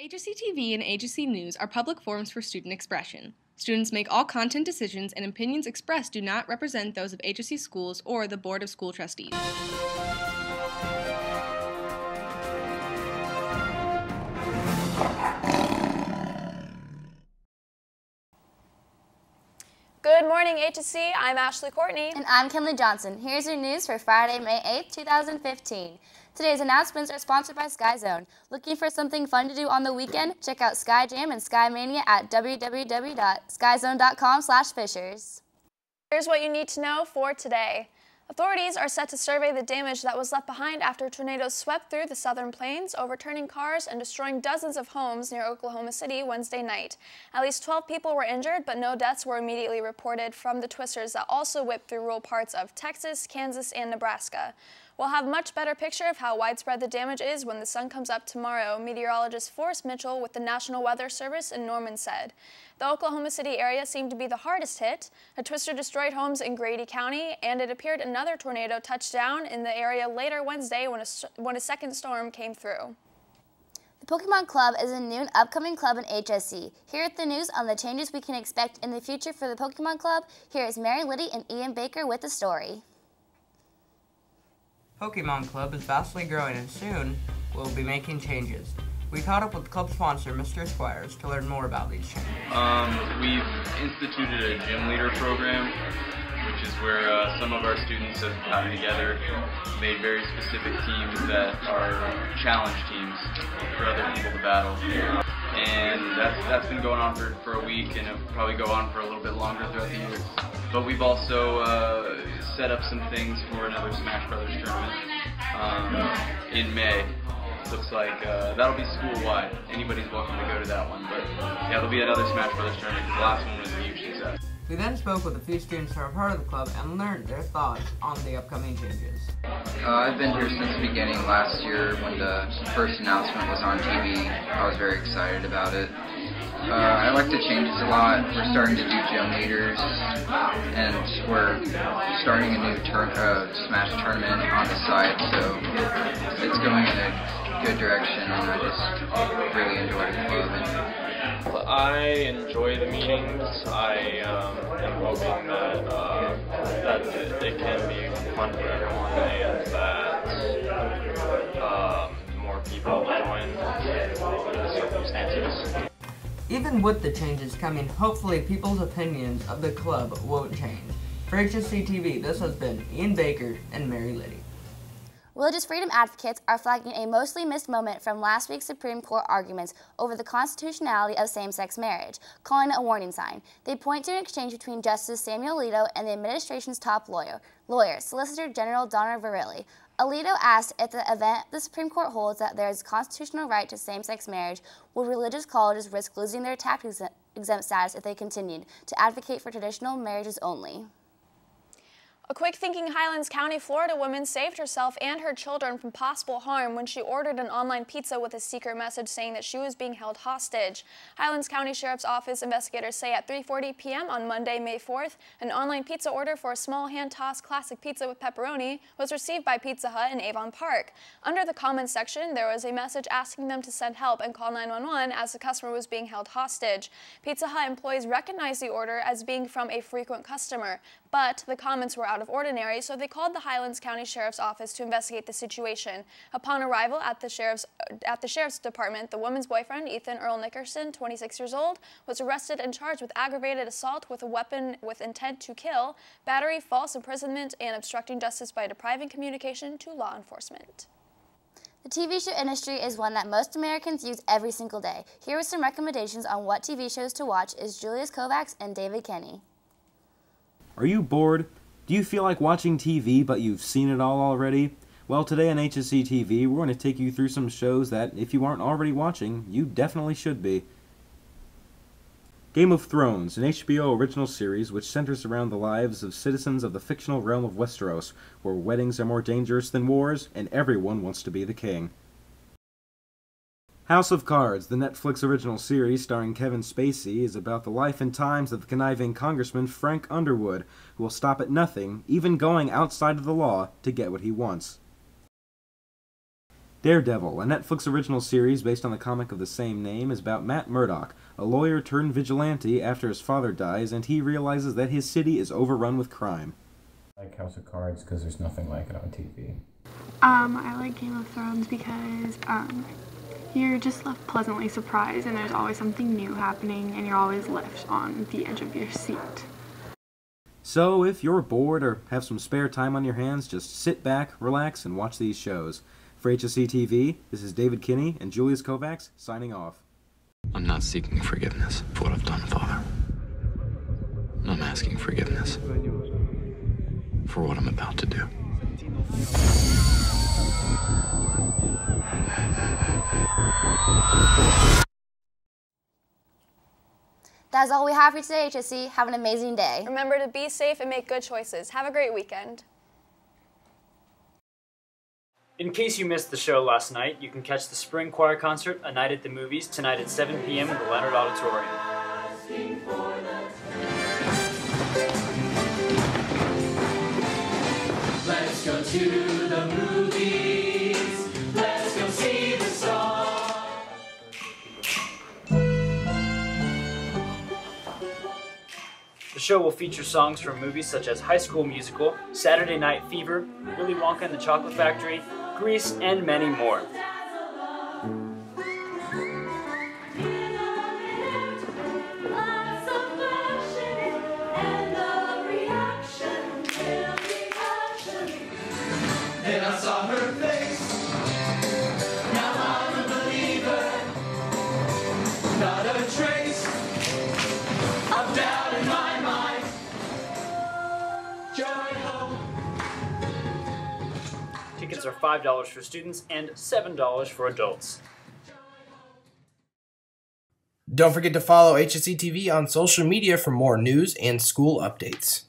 HSC TV and HSC News are public forums for student expression. Students make all content decisions, and opinions expressed do not represent those of HSC schools or the Board of School Trustees. Good morning, HSC. I'm Ashley Courtney. And I'm Kinley Johnson. Here's your news for Friday, May 8th, 2015. Today's announcements are sponsored by Sky Zone. Looking for something fun to do on the weekend? Check out Sky Jam and Sky Mania at www.skyzone.com/fishers. Here's what you need to know for today. Authorities are set to survey the damage that was left behind after tornadoes swept through the southern plains, overturning cars and destroying dozens of homes near Oklahoma City Wednesday night. At least 12 people were injured, but no deaths were immediately reported from the twisters that also whipped through rural parts of Texas, Kansas, and Nebraska. We'll have a much better picture of how widespread the damage is when the sun comes up tomorrow, meteorologist Forrest Mitchell with the National Weather Service in Norman said. The Oklahoma City area seemed to be the hardest hit. A twister destroyed homes in Grady County, and it appeared another tornado touched down in the area later Wednesday when a second storm came through. The Pokemon Club is a new and upcoming club in HSC. Here at the news on the changes we can expect in the future for the Pokemon Club, here is Mary Liddy and Ian Baker with the story. Pokemon Club is vastly growing and soon we'll be making changes. We caught up with club sponsor Mr. Squires to learn more about these changes. We've instituted a gym leader program, which is where some of our students have gotten together, made very specific teams that are challenge teams for other people to battle. And that's been going on for a week, and it'll probably go on for a little bit longer throughout the year. But we've also set up some things for another Smash Brothers tournament in May. Looks like that'll be school-wide. Anybody's welcome to go to that one. But yeah, there'll be another Smash Brothers tournament. The last one was a huge success. We then spoke with a few students who are part of the club and learned their thoughts on the upcoming changes. I've been here since the beginning. Last year when the first announcement was on TV, I was very excited about it. I like the changes a lot. We're starting to do gym leaders, and we're starting a new Smash tournament on the site, so it's going in a good direction, and I just really enjoy the club. I enjoy the meetings. I am hoping that it can be fun for everyone and that more people join the circumstances. Even with the changes coming, hopefully people's opinions of the club won't change. For HSC TV, this has been Ian Baker and Mary Liddy. Religious freedom advocates are flagging a mostly missed moment from last week's Supreme Court arguments over the constitutionality of same-sex marriage, calling it a warning sign. They point to an exchange between Justice Samuel Alito and the administration's top lawyer, Solicitor General Donna Verrilli. Alito asked if the event the Supreme Court holds that there is a constitutional right to same-sex marriage, would religious colleges risk losing their tax-exempt status if they continued to advocate for traditional marriages only? A quick-thinking Highlands County, Florida woman saved herself and her children from possible harm when she ordered an online pizza with a secret message saying that she was being held hostage. Highlands County Sheriff's Office investigators say at 3:40 p.m. on Monday, May 4th, an online pizza order for a small hand-tossed classic pizza with pepperoni was received by Pizza Hut in Avon Park. Under the comments section, there was a message asking them to send help and call 911 as the customer was being held hostage. Pizza Hut employees recognized the order as being from a frequent customer, but the comments were out of ordinary, so they called the Highlands County Sheriff's Office to investigate the situation. Upon arrival at the Sheriff's Department, the woman's boyfriend, Ethan Earl Nickerson, 26 years old, was arrested and charged with aggravated assault with a weapon with intent to kill, battery, false imprisonment, and obstructing justice by depriving communication to law enforcement. The TV show industry is one that most Americans use every single day. Here with some recommendations on what TV shows to watch is Julius Kovacs and David Kenny. Are you bored? Do you feel like watching TV but you've seen it all already? Well, today on HSC TV, we're going to take you through some shows that, if you aren't already watching, you definitely should be. Game of Thrones, an HBO original series which centers around the lives of citizens of the fictional realm of Westeros, where weddings are more dangerous than wars and everyone wants to be the king. House of Cards, the Netflix original series starring Kevin Spacey, is about the life and times of the conniving Congressman Frank Underwood, who will stop at nothing, even going outside of the law, to get what he wants. Daredevil, a Netflix original series based on the comic of the same name, is about Matt Murdock, a lawyer turned vigilante after his father dies and he realizes that his city is overrun with crime. I like House of Cards because there's nothing like it on TV. I like Game of Thrones because you're just left pleasantly surprised and there's always something new happening and you're always left on the edge of your seat. So if you're bored or have some spare time on your hands, just sit back, relax, and watch these shows. For HSC TV, this is David Kinney and Julius Kovacs signing off. I'm not seeking forgiveness for what I've done, Father. I'm asking forgiveness for what I'm about to do. That's all we have for today, HSC. Have an amazing day. Remember to be safe and make good choices. Have a great weekend. In case you missed the show last night, you can catch the Spring Choir Concert, A Night at the Movies, tonight at 7 p.m. in the Leonard Auditorium. Let's go to the movies. Let's go see the star. The show will feature songs from movies such as High School Musical, Saturday Night Fever, Willy Wonka and the Chocolate Factory, Grease, and many more. Then I saw her face. Now I'm a believer. Not a trace of doubt in my mind. Joy, hope. Tickets are $5 for students and $7 for adults. Don't forget to follow HSC TV on social media for more news and school updates.